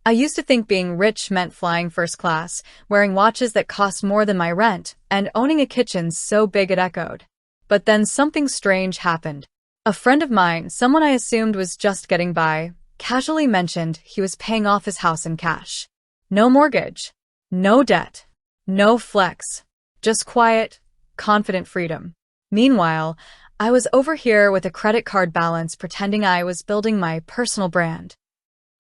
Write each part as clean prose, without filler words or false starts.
I used to think being rich meant flying first class, wearing watches that cost more than my rent, and owning a kitchen so big it echoed. But then something strange happened. A friend of mine, someone I assumed was just getting by, casually mentioned he was paying off his house in cash. No mortgage, no debt, no flex, just quiet, confident freedom. Meanwhile, I was over here with a credit card balance pretending I was building my personal brand.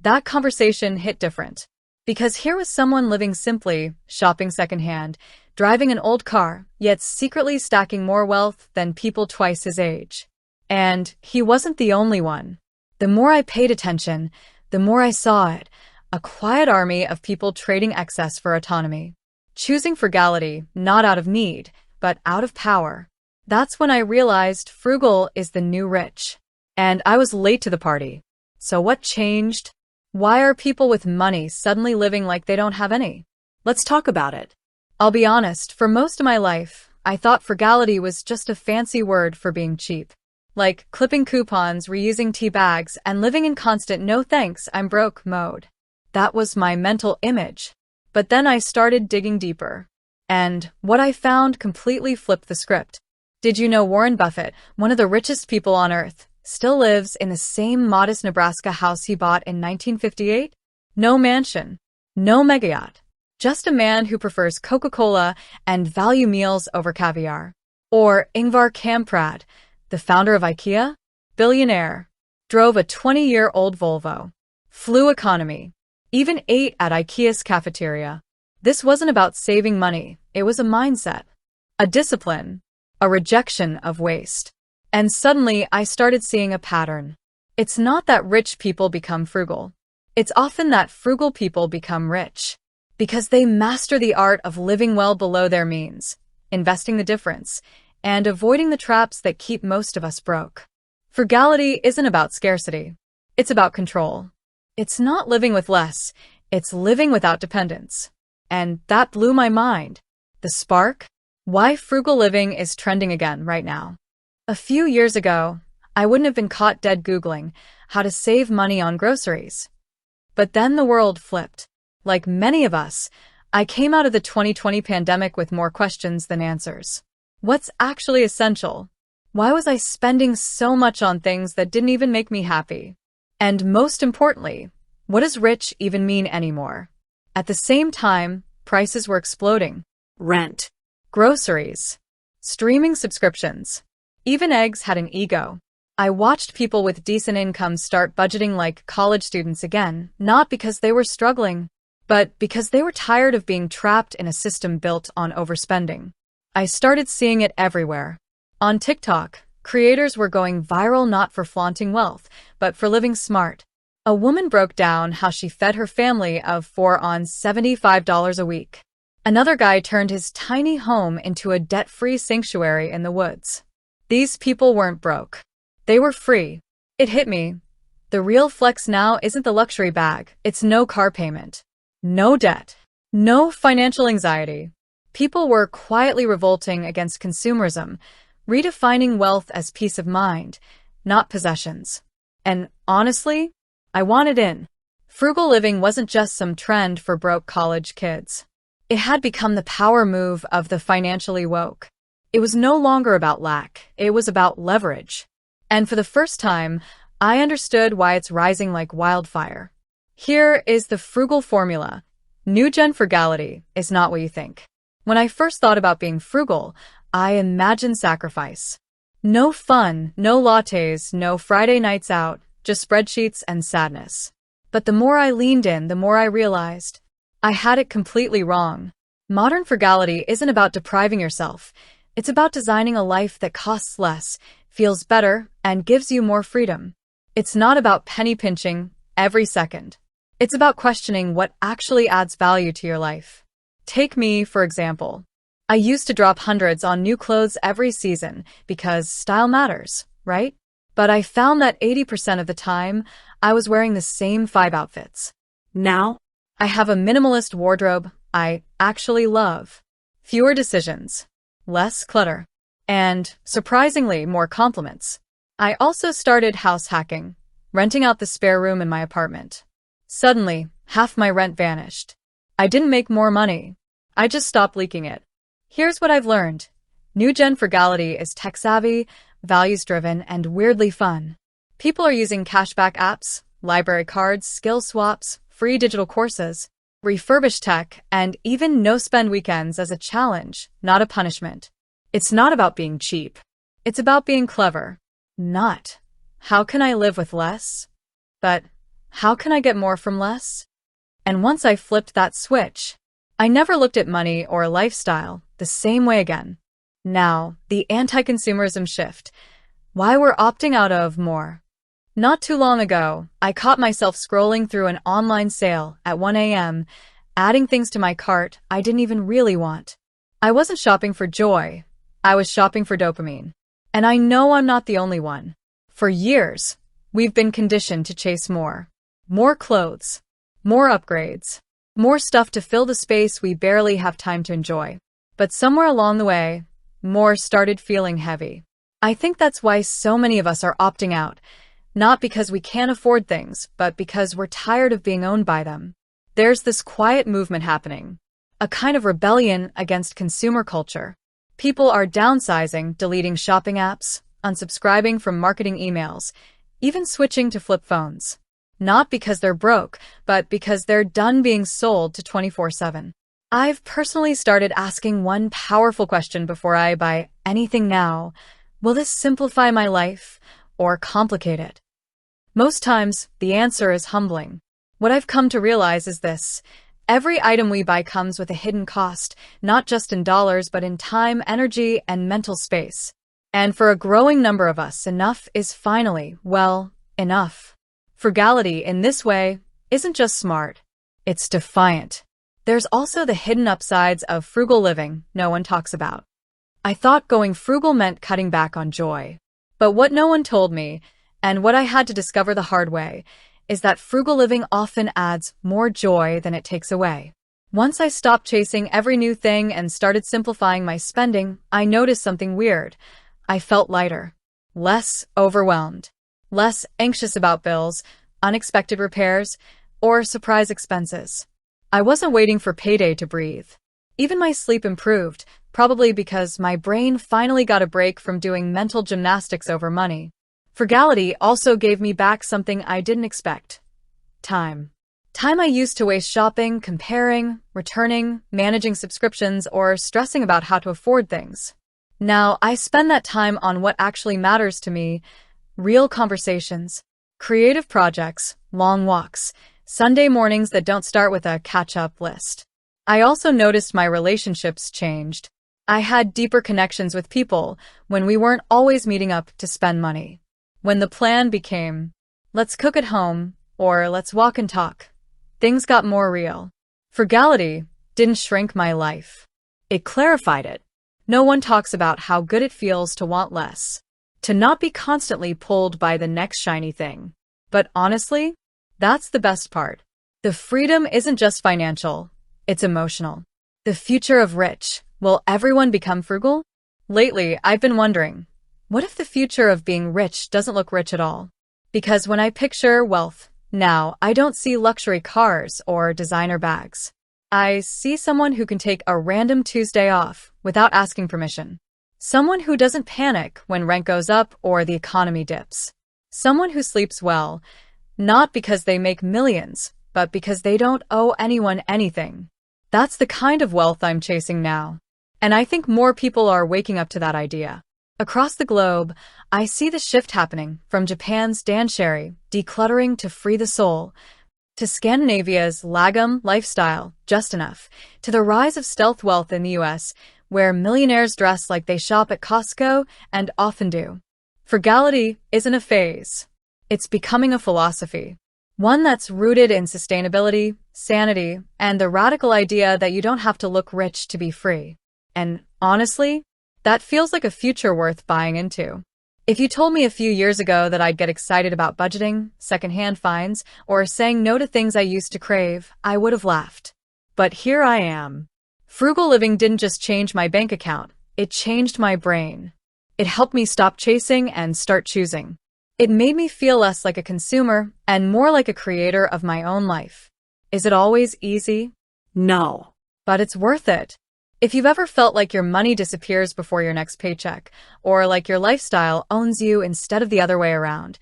That conversation hit different. Because here was someone living simply, shopping secondhand, driving an old car, yet secretly stacking more wealth than people twice his age. And he wasn't the only one. The more I paid attention, the more I saw it, a quiet army of people trading excess for autonomy. Choosing frugality, not out of need, but out of power. That's when I realized frugal is the new rich. And I was late to the party. So what changed? Why are people with money suddenly living like they don't have any? Let's talk about it. I'll be honest, for most of my life, I thought frugality was just a fancy word for being cheap. Like clipping coupons, reusing tea bags, and living in constant no thanks, I'm broke mode. That was my mental image. But then I started digging deeper. And what I found completely flipped the script. Did you know Warren Buffett, one of the richest people on earth, still lives in the same modest Nebraska house he bought in 1958? No mansion, no mega yacht, just a man who prefers Coca-Cola and value meals over caviar. Or Ingvar Kamprad, the founder of IKEA, billionaire, drove a 20-year-old Volvo, flew economy, even ate at IKEA's cafeteria. This wasn't about saving money, it was a mindset, a discipline, a rejection of waste. And suddenly, I started seeing a pattern. It's not that rich people become frugal. It's often that frugal people become rich. Because they master the art of living well below their means, investing the difference, and avoiding the traps that keep most of us broke. Frugality isn't about scarcity. It's about control. It's not living with less, it's living without dependence. And that blew my mind. The spark? Why frugal living is trending again right now. A few years ago, I wouldn't have been caught dead Googling how to save money on groceries. But then the world flipped. Like many of us, I came out of the 2020 pandemic with more questions than answers. What's actually essential? Why was I spending so much on things that didn't even make me happy? And most importantly, what does rich even mean anymore? At the same time, prices were exploding. Rent, groceries, streaming subscriptions. Even eggs had an ego. I watched people with decent incomes start budgeting like college students again, not because they were struggling, but because they were tired of being trapped in a system built on overspending. I started seeing it everywhere. On TikTok, creators were going viral not for flaunting wealth, but for living smart. A woman broke down how she fed her family of 4 on $75 a week. Another guy turned his tiny home into a debt-free sanctuary in the woods. These people weren't broke. They were free. It hit me. The real flex now isn't the luxury bag, it's no car payment. No debt. No financial anxiety. People were quietly revolting against consumerism, redefining wealth as peace of mind, not possessions. And honestly, I wanted in. Frugal living wasn't just some trend for broke college kids. It had become the power move of the financially woke. It was no longer about lack, it was about leverage. And for the first time, I understood why it's rising like wildfire. Here is the frugal formula. New-gen frugality is not what you think. When I first thought about being frugal, I imagined sacrifice. No fun, no lattes, no Friday nights out, just spreadsheets and sadness. But the more I leaned in, the more I realized I had it completely wrong. Modern frugality isn't about depriving yourself. It's about designing a life that costs less, feels better, and gives you more freedom. It's not about penny pinching every second. It's about questioning what actually adds value to your life. Take me, for example. I used to drop hundreds on new clothes every season because style matters, right? But I found that 80% of the time, I was wearing the same 5 outfits. Now, I have a minimalist wardrobe I actually love. Fewer decisions. Less clutter, and, surprisingly, more compliments. I also started house hacking, renting out the spare room in my apartment. Suddenly, Half my rent vanished. I didn't make more money. I just stopped leaking it. Here's what I've learned. New Gen Frugality is tech-savvy, values-driven, and weirdly fun. People are using cashback apps, library cards, skill swaps, free digital courses, refurbished tech, and even no-spend weekends as a challenge, not a punishment. It's not about being cheap. It's about being clever. Not, how can I live with less? But, how can I get more from less? And once I flipped that switch, I never looked at money or lifestyle the same way again. Now, the anti-consumerism shift. Why we're opting out of more. Not too long ago, I caught myself scrolling through an online sale at 1 a.m., adding things to my cart I didn't even really want. I wasn't shopping for joy. I was shopping for dopamine. And I know I'm not the only one. For years, we've been conditioned to chase more. More clothes. More upgrades. More stuff to fill the space we barely have time to enjoy. But somewhere along the way, more started feeling heavy. I think that's why so many of us are opting out. Not because we can't afford things, but because we're tired of being owned by them. There's this quiet movement happening. A kind of rebellion against consumer culture. People are downsizing, deleting shopping apps, unsubscribing from marketing emails, even switching to flip phones. Not because they're broke, but because they're done being sold to 24/7. I've personally started asking one powerful question before I buy anything now. Will this simplify my life or complicate it? Most times, the answer is humbling. What I've come to realize is this. Every item we buy comes with a hidden cost, not just in dollars, but in time, energy, and mental space. And for a growing number of us, enough is finally, well, enough. Frugality, in this way, isn't just smart. It's defiant. There's also the hidden upsides of frugal living no one talks about. I thought going frugal meant cutting back on joy. But what no one told me, and what I had to discover the hard way, is that frugal living often adds more joy than it takes away. Once I stopped chasing every new thing and started simplifying my spending, I noticed something weird. I felt lighter, less overwhelmed, less anxious about bills, unexpected repairs, or surprise expenses. I wasn't waiting for payday to breathe. Even my sleep improved, probably because my brain finally got a break from doing mental gymnastics over money. Frugality also gave me back something I didn't expect. Time. Time I used to waste shopping, comparing, returning, managing subscriptions, or stressing about how to afford things. Now, I spend that time on what actually matters to me: real conversations, creative projects, long walks, Sunday mornings that don't start with a catch-up list. I also noticed my relationships changed. I had deeper connections with people when we weren't always meeting up to spend money. When the plan became, let's cook at home, or let's walk and talk, things got more real. Frugality didn't shrink my life. It clarified it. No one talks about how good it feels to want less, to not be constantly pulled by the next shiny thing. But honestly, that's the best part. The freedom isn't just financial, it's emotional. The future of rich. Will everyone become frugal? Lately, I've been wondering, what if the future of being rich doesn't look rich at all? Because when I picture wealth now, I don't see luxury cars or designer bags. I see someone who can take a random Tuesday off without asking permission. Someone who doesn't panic when rent goes up or the economy dips. Someone who sleeps well, not because they make millions, but because they don't owe anyone anything. That's the kind of wealth I'm chasing now. And I think more people are waking up to that idea. Across the globe, I see the shift happening from Japan's Dan-sherry, decluttering to free the soul, to Scandinavia's lagom lifestyle, just enough, to the rise of stealth wealth in the US, where millionaires dress like they shop at Costco and often do. Frugality isn't a phase. It's becoming a philosophy. One that's rooted in sustainability, sanity, and the radical idea that you don't have to look rich to be free. And honestly, that feels like a future worth buying into. If you told me a few years ago that I'd get excited about budgeting, secondhand finds, or saying no to things I used to crave, I would have laughed. But here I am. Frugal living didn't just change my bank account, it changed my brain. It helped me stop chasing and start choosing. It made me feel less like a consumer and more like a creator of my own life. Is it always easy? No. But it's worth it. If you've ever felt like your money disappears before your next paycheck, or like your lifestyle owns you instead of the other way around,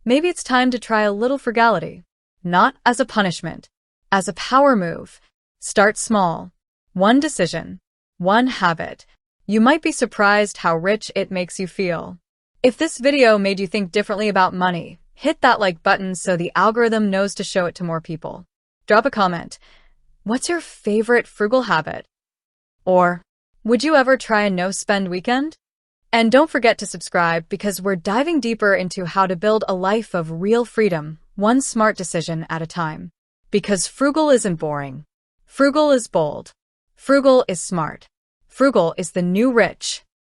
maybe it's time to try a little frugality. Not as a punishment, as a power move. Start small. One decision. One habit. You might be surprised how rich it makes you feel. If this video made you think differently about money, hit that like button so the algorithm knows to show it to more people. Drop a comment. What's your favorite frugal habit? Or, would you ever try a no-spend weekend? And don't forget to subscribe because we're diving deeper into how to build a life of real freedom, one smart decision at a time. Because frugal isn't boring. Frugal is bold. Frugal is smart. Frugal is the new rich.